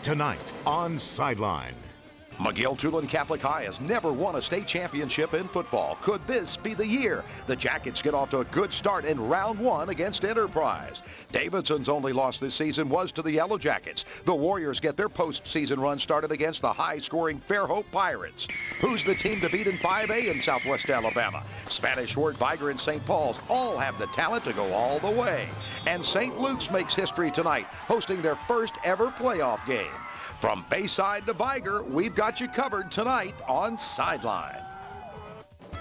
tonight on Sideline. McGill Catholic High has never won a state championship in football. Could this be the year? The Jackets get off to a good start in round one against Enterprise. Davidson's only loss this season was to the Yellow Jackets. The Warriors get their postseason run started against the high-scoring Fairhope Pirates. Who's the team to beat in 5A in Southwest Alabama? Spanish Fort, Vega, and St. Paul's all have the talent to go all the way. And St. Luke's makes history tonight, hosting their first ever playoff game. From Bayside to Vega, we've got you covered tonight on Sideline.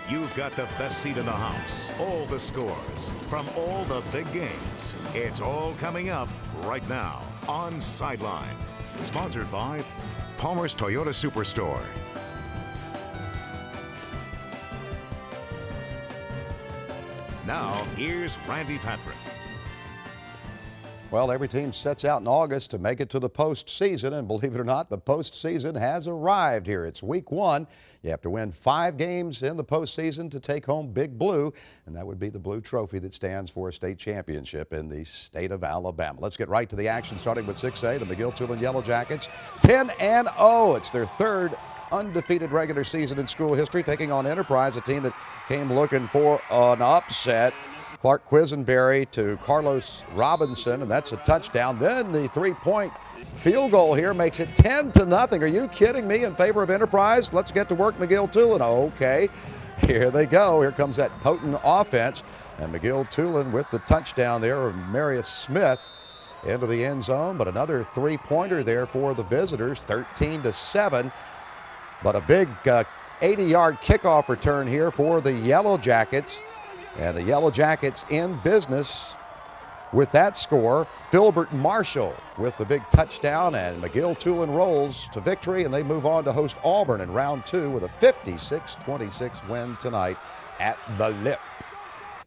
You've got the best seat in the house. All the scores from all the big games. It's all coming up right now on Sideline. Sponsored by Palmer's Toyota Superstore. Now, here's Randy Patrick. Well, every team sets out in August to make it to the postseason, and believe it or not, the postseason has arrived here. It's week one. You have to win 5 games in the postseason to take home Big Blue, and that would be the blue trophy that stands for a state championship in the state of Alabama. Let's get right to the action, starting with 6A, the McGill Yellow Jackets, 10-0. It's their third undefeated regular season in school history, taking on Enterprise, a team that came looking for an upset. Clark Quisenberry to Carlos Robinson, and that's a touchdown. Then the three-point field goal here makes it 10-0. Are you kidding me? In favor of Enterprise? Let's get to work, McGill-Tulane. Okay, here they go. Here comes that potent offense, and McGill-Tulane with the touchdown there of Marius Smith into the end zone, but another three-pointer there for the visitors, 13-7. But a big 80-yard kickoff return here for the Yellow Jackets. And the Yellow Jackets in business with that score. Filbert Marshall with the big touchdown, and McGill-Tulane rolls to victory, and they move on to host Auburn in round 2 with a 56-26 win tonight at the Lip.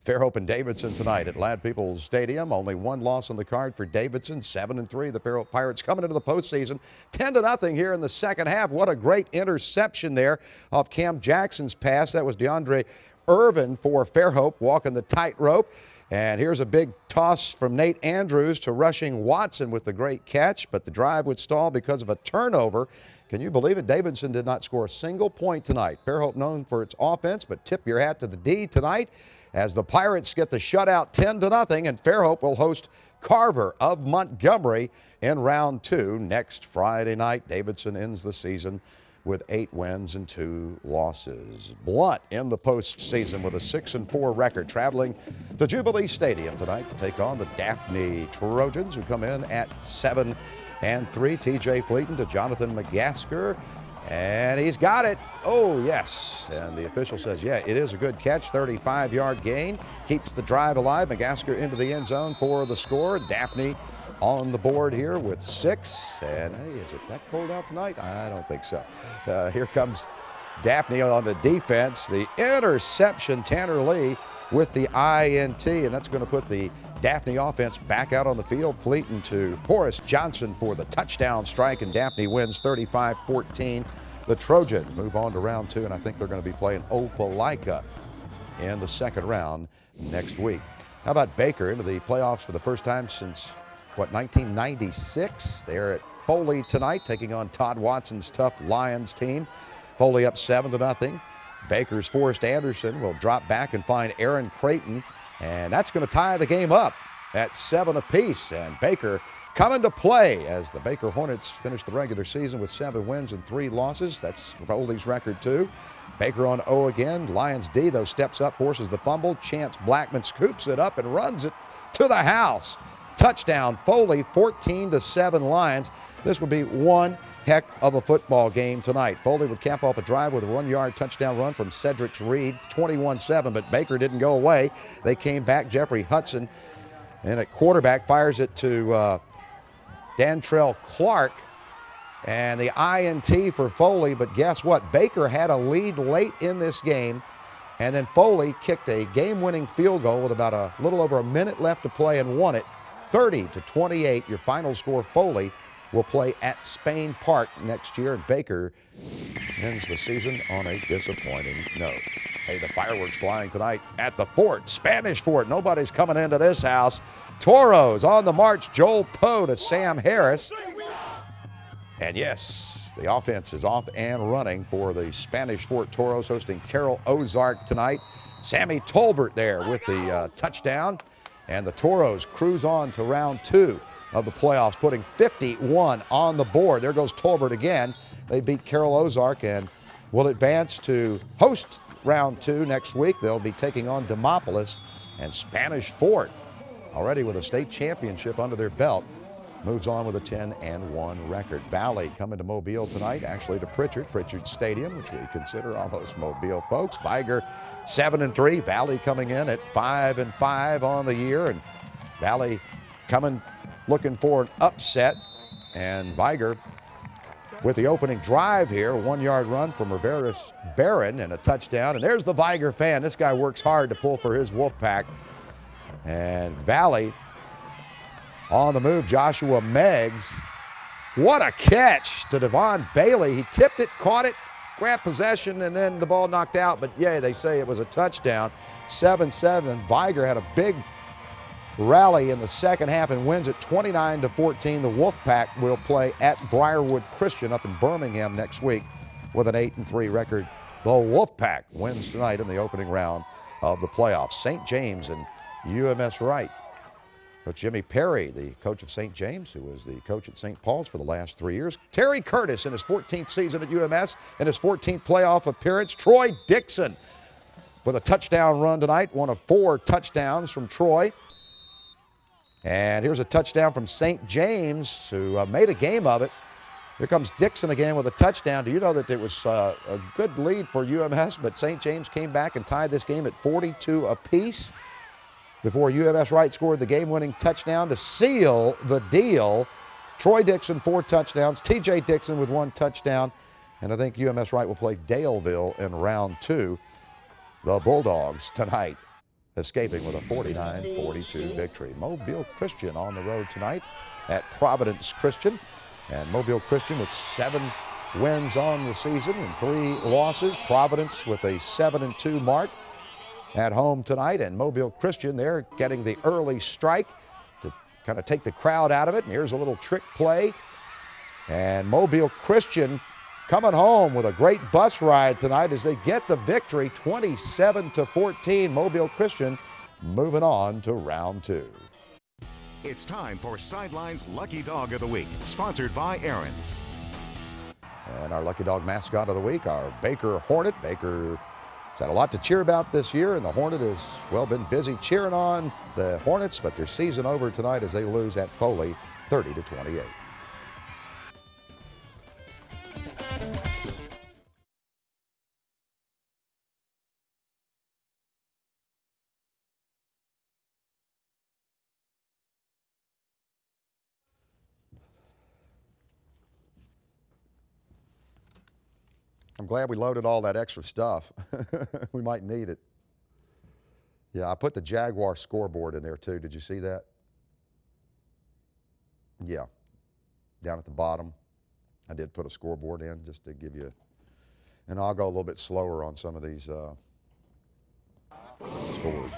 Fairhope and Davidson tonight at Ladd Peoples Stadium. Only one loss on the card for Davidson, 7-3. The Fairhope Pirates coming into the postseason, 10-0 here in the second half. What a great interception there off Cam Jackson's pass. That was DeAndre Irvin for Fairhope walking the tightrope. And here's a big toss from Nate Andrews to rushing Watson with the great catch, but the drive would stall because of a turnover. Can you believe it? Davidson did not score a single point tonight. Fairhope known for its offense, but tip your hat to the D tonight as the Pirates get the shutout 10-0, and Fairhope will host Carver of Montgomery in round 2 next Friday night. Davidson ends the season with 8 wins and 2 losses. Blunt in the postseason with a 6-4 record, traveling to Jubilee Stadium tonight to take on the Daphne Trojans, who come in at 7-3. TJ Fleeton to Jonathan McGasker, and he's got it. Oh, yes. And the official says, yeah, it is a good catch. 35-yard gain. Keeps the drive alive. McGasker into the end zone for the score. Daphne on the board here with 6. And hey, is it that cold out tonight? I don't think so. Here comes Daphne on the defense. The interception, Tanner Lee with the INT, and that's going to put the Daphne offense back out on the field. Fleeton to Horace Johnson for the touchdown strike, and Daphne wins 35-14. The Trojans move on to round 2, and I think they're going to be playing Opelika in the second round next week. How about Baker into the playoffs for the first time since 1996. They're at Foley tonight, taking on Todd Watson's tough Lions team. Foley up 7-0. Baker's Forrest Anderson will drop back and find Aaron Creighton, and that's going to tie the game up at 7 apiece. And Baker coming to play as the Baker Hornets finish the regular season with 7 wins and 3 losses. That's Foley's record too. Baker on O again. Lions D, though, steps up, forces the fumble. Chance Blackman scoops it up and runs it to the house. Touchdown, Foley, 14-7 Lions. This would be one heck of a football game tonight. Foley would cap off a drive with a 1-yard touchdown run from Cedric Reed, 21-7, but Baker didn't go away. They came back. Jeffrey Hudson, and at quarterback, fires it to Dantrell Clark, and the INT for Foley. But guess what? Baker had a lead late in this game, and then Foley kicked a game-winning field goal with about a little over a minute left to play and won it. 30-28, your final score. Foley will play at Spain Park next year, and Baker ends the season on a disappointing note. Hey, the fireworks flying tonight at the fort, Spanish Fort. Nobody's coming into this house. Toros on the march. Joel Poe to Sam Harris. And yes, the offense is off and running for the Spanish Fort Toros, hosting Carroll Ozark tonight. Sammy Tolbert there with the touchdown. And the Toros cruise on to round 2 of the playoffs, putting 51 on the board. There goes Tolbert again. They beat Carroll Ozark and will advance to host round 2 next week. They'll be taking on Demopolis, and Spanish Fort, already with a state championship under their belt, moves on with a 10-1 record. Valley coming to Mobile tonight, actually to Pritchard Stadium, which we consider almost Mobile folks. Viger 7-3. Valley coming in at 5-5 on the year, and Valley coming looking for an upset. And Viger with the opening drive here, a 1-yard run from Rivera's Barron and a touchdown. And there's the Viger fan. This guy works hard to pull for his Wolfpack. And Valley on the move, Joshua Meggs. What a catch to Devon Bailey. He tipped it, caught it, grabbed possession, and then the ball knocked out. But yay, they say it was a touchdown. 7-7. Viger had a big rally in the second half and wins it 29-14. The Wolfpack will play at Briarwood Christian up in Birmingham next week with an 8-3 record. The Wolfpack wins tonight in the opening round of the playoffs. St. James and UMS Wright. Coach Jimmy Perry, the coach of St. James, who was the coach at St. Paul's for the last 3 years. Terry Curtis in his 14th season at UMS and his 14th playoff appearance. Troy Dixon with a touchdown run tonight, one of 4 touchdowns from Troy. And here's a touchdown from St. James, who made a game of it. Here comes Dixon again with a touchdown. Do you know that it was a good lead for UMS, but St. James came back and tied this game at 42 apiece before UMS Wright scored the game-winning touchdown to seal the deal. Troy Dixon, 4 touchdowns. T.J. Dixon with 1 touchdown. And I think UMS Wright will play Daleville in round 2. The Bulldogs tonight escaping with a 49-42 victory. Mobile Christian on the road tonight at Providence Christian. And Mobile Christian with 7 wins on the season and 3 losses. Providence with a 7-2 mark at home tonight. And Mobile Christian, they're getting the early strike to kind of take the crowd out of it. And here's a little trick play. And Mobile Christian coming home with a great bus ride tonight as they get the victory, 27-14. Mobile Christian moving on to round 2. It's time for Sideline's Lucky Dog of the Week, sponsored by Aaron's. And our Lucky Dog mascot of the week, our Baker Hornet. Baker has had a lot to cheer about this year, and the Hornet has, well, been busy cheering on the Hornets, but their season over tonight as they lose at Foley 30-28. I'm glad we loaded all that extra stuff. We might need it. Yeah, I put the Jaguar scoreboard in there too. Did you see that? Yeah, down at the bottom. I did put a scoreboard in just to give you, and I'll go a little bit slower on some of these scores.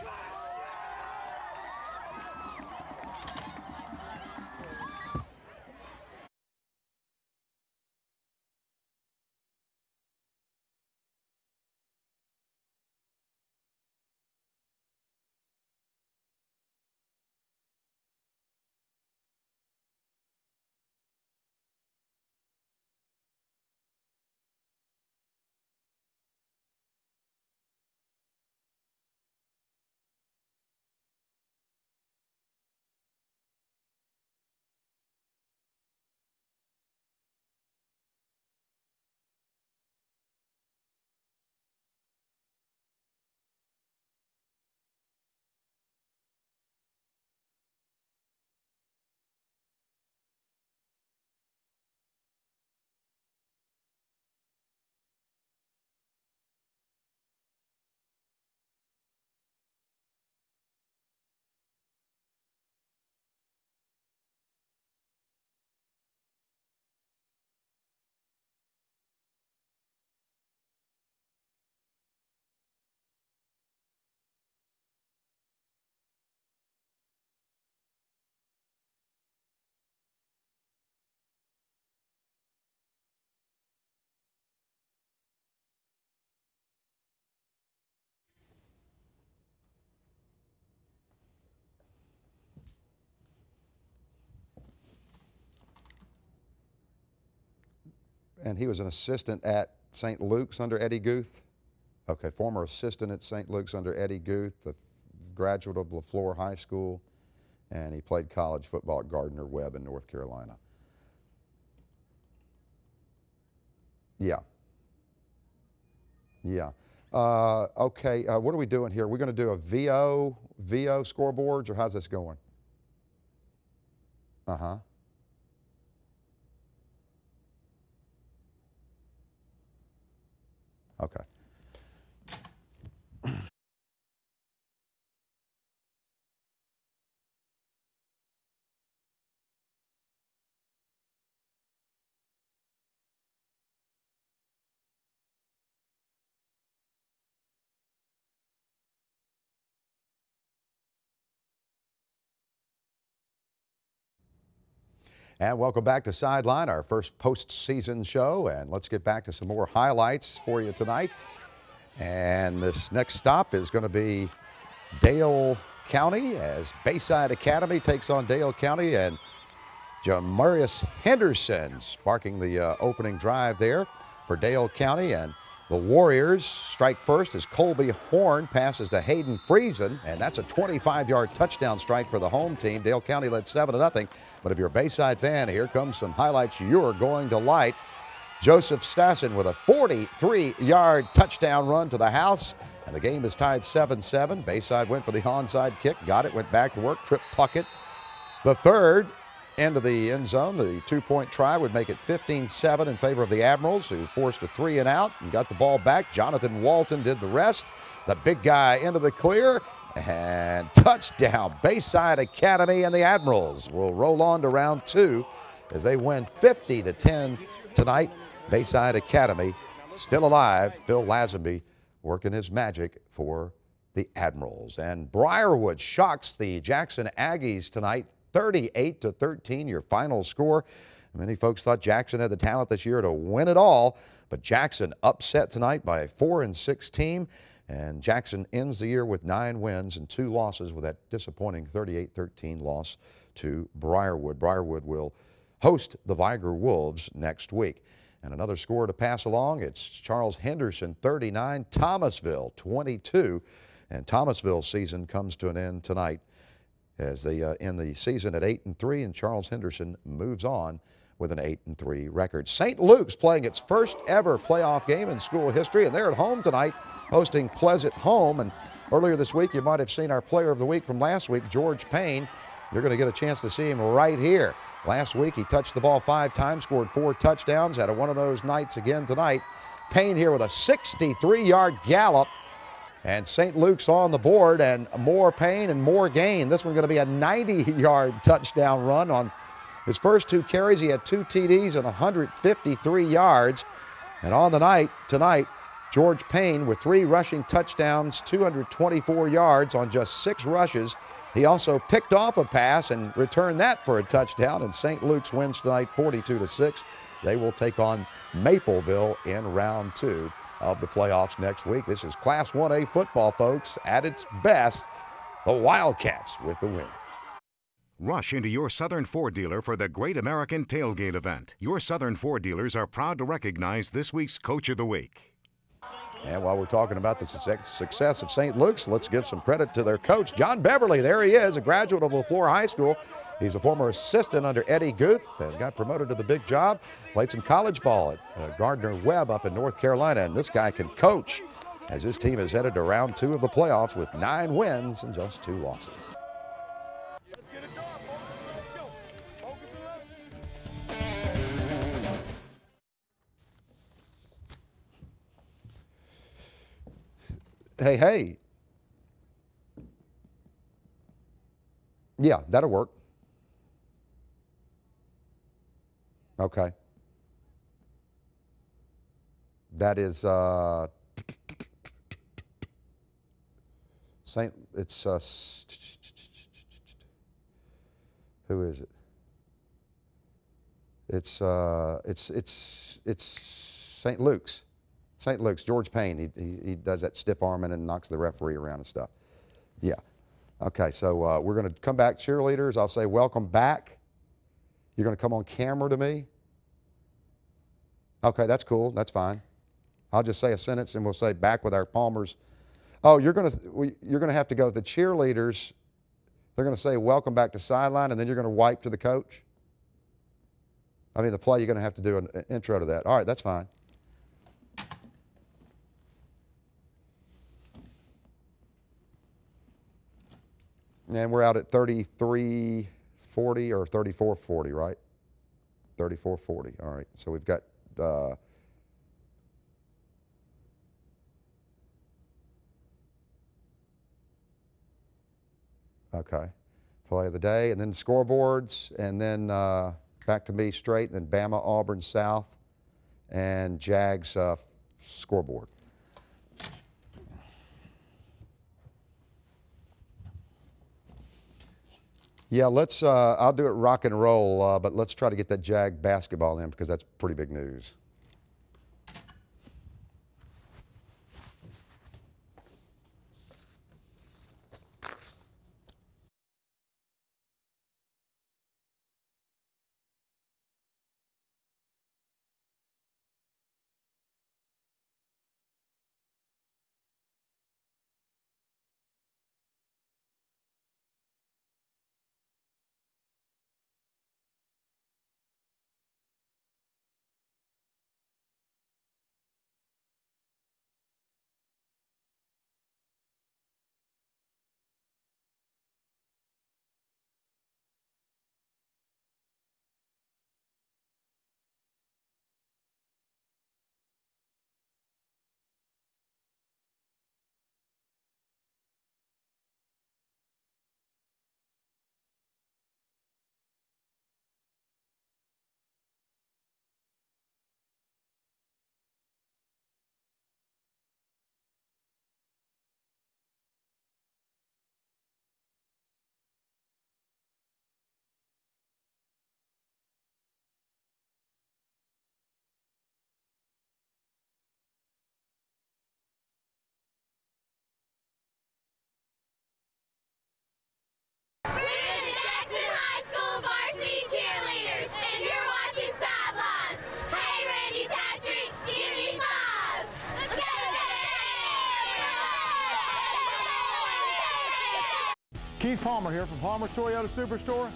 And he was an assistant at St. Luke's under Eddie Guth. Okay, former assistant at St. Luke's under Eddie Guth, the graduate of LaFleur High School, and he played college football at Gardner-Webb in North Carolina. Yeah. Yeah. Okay, what are we doing here? We're going to do a VO scoreboards, or how's this going? Uh-huh. Okay. And welcome back to Sideline, our first postseason show. And let's get back to some more highlights for you tonight. And this next stop is going to be Dale County as Bayside Academy takes on Dale County. And Jamarius Henderson sparking the opening drive there for Dale County. And the Warriors strike first as Colby Horn passes to Hayden Friesen, and that's a 25-yard touchdown strike for the home team. Dale County led 7-0. But if you're a Bayside fan, here comes some highlights you're going to like. Joseph Stassen with a 43-yard touchdown run to the house, and the game is tied 7-7. Bayside went for the onside kick, got it, went back to work. Trip Puckett, the third into the end zone. The two-point try would make it 15-7 in favor of the Admirals, who forced a 3-and-out and got the ball back. Jonathan Walton did the rest. The big guy into the clear, and touchdown. Bayside Academy, and the Admirals will roll on to round two as they win 50-10 tonight. Bayside Academy still alive. Phil Lazenby working his magic for the Admirals. And Briarwood shocks the Jackson Aggies tonight, 38-13, your final score. Many folks thought Jackson had the talent this year to win it all, but Jackson upset tonight by a 4-6 team, and Jackson ends the year with 9 wins and 2 losses with that disappointing 38-13 loss to Briarwood. Briarwood will host the Viger Wolves next week. And another score to pass along, it's Charles Henderson 39, Thomasville 22, and Thomasville's season comes to an end tonight as they end the season at 8-3, and Charles Henderson moves on with an 8-3 record. St. Luke's playing its first ever playoff game in school history, and they're at home tonight hosting Pleasant Home. And earlier this week, you might have seen our player of the week from last week, George Payne. You're going to get a chance to see him right here. Last week, he touched the ball 5 times, scored 4 touchdowns, had one of those nights again tonight. Payne here with a 63-yard gallop. And St. Luke's on the board, and more Payne and more gain. This one's going to be a 90-yard touchdown run. On his first 2 carries, he had 2 TDs and 153 yards. And on the night tonight, George Payne with 3 rushing touchdowns, 224 yards on just 6 rushes. He also picked off a pass and returned that for a touchdown. And St. Luke's wins tonight 42-6. They will take on Mapleville in round 2 of the playoffs next week. This is Class 1A football, folks, at its best. The Wildcats with the win. Rush into your Southern Ford dealer for the Great American Tailgate event. Your Southern Ford dealers are proud to recognize this week's Coach of the Week. And while we're talking about the success of St. Luke's, let's give some credit to their coach, John Beverly. There he is, a graduate of LaFleur High School. He's a former assistant under Eddie Guth and got promoted to the big job. Played some college ball at Gardner-Webb up in North Carolina, and this guy can coach as his team is headed to round 2 of the playoffs with 9 wins and just 2 losses. Hey. Yeah, that'll work. Okay. That is who is it? It's St. Luke's. St. Luke's, George Payne. He does that stiff arming and knocks the referee around and stuff. Yeah. Okay, so we're going to come back. Cheerleaders, I'll say welcome back. You're going to come on camera to me. Okay, that's cool. That's fine. I'll just say a sentence and we'll say back with our Palmers. Oh, you're gonna have to go with the cheerleaders. They're gonna say welcome back to Sideline, and then you're gonna wipe to the coach. I mean, the play, you're gonna have to do an intro to that. All right, that's fine. And we're out at 33-40 or 34-40, right? 34-40. All right. So we've got okay. Play of the day, and then scoreboards, and then back to me straight, and then Bama, Auburn, South, and Jags scoreboard. Yeah, let's. I'll do it rock and roll, but let's try to get that Jag basketball in because that's pretty big news. Keith Palmer here from Palmer's Toyota Superstore.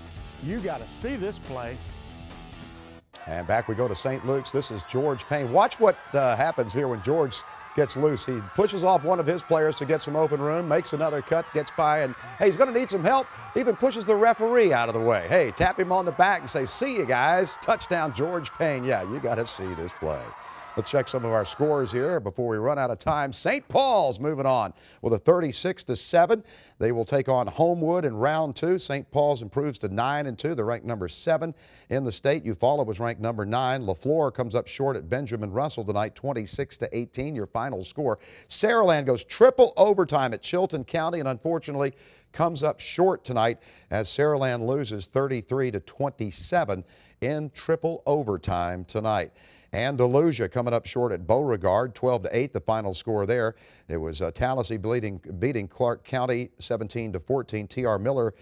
You got to see this play. And back we go to St. Luke's. This is George Payne. Watch what happens here when George gets loose. He pushes off one of his players to get some open room, makes another cut, gets by, and hey, he's going to need some help. Even pushes the referee out of the way. Hey, tap him on the back and say, see you guys. Touchdown, George Payne. Yeah, you got to see this play. Let's check some of our scores here before we run out of time. St. Paul's moving on with a 36-7. They will take on Homewood in round 2. St. Paul's improves to 9-2. They're ranked number 7 in the state. Eufaula was ranked number 9. LaFleur comes up short at Benjamin Russell tonight, 26-18. Your final score. Saraland goes triple overtime at Chilton County, and unfortunately comes up short tonight as Saraland loses 33-27 in triple overtime tonight. Andalusia coming up short at Beauregard, 12-8, the final score there. It was Tallahassee beating Clark County 17-14. T.R. Miller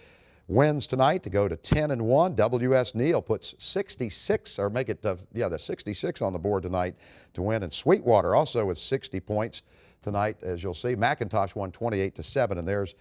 wins tonight to go to 10-1. W.S. Neal puts 66, or make it, the 66 on the board tonight to win. And Sweetwater also with 60 points tonight, as you'll see. McIntosh won 28-7, and there's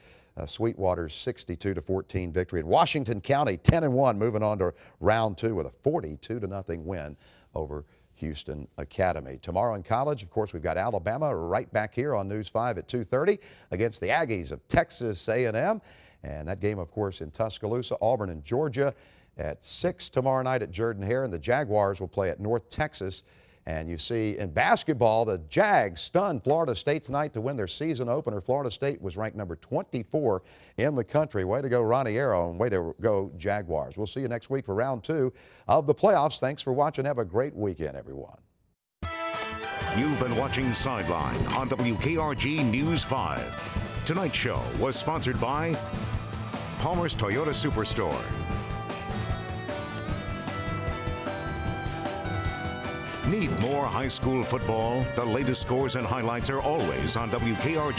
Sweetwater's 62-14 victory. And Washington County 10-1, moving on to round 2 with a 42-0 win over Houston Academy. Tomorrow in college, of course, we've got Alabama right back here on News 5 at 2:30 against the Aggies of Texas A&M. And that game, of course, in Tuscaloosa. Auburn and Georgia at 6 tomorrow night at Jordan-Hare. And the Jaguars will play at North Texas. And you see in basketball, the Jags stunned Florida State tonight to win their season opener. Florida State was ranked number 24 in the country. Way to go, Ronnie Arrow, and way to go, Jaguars. We'll see you next week for round 2 of the playoffs. Thanks for watching. Have a great weekend, everyone. You've been watching Sideline on WKRG News 5. Tonight's show was sponsored by Palmer's Toyota Superstore. Need more high school football? The latest scores and highlights are always on WKRG.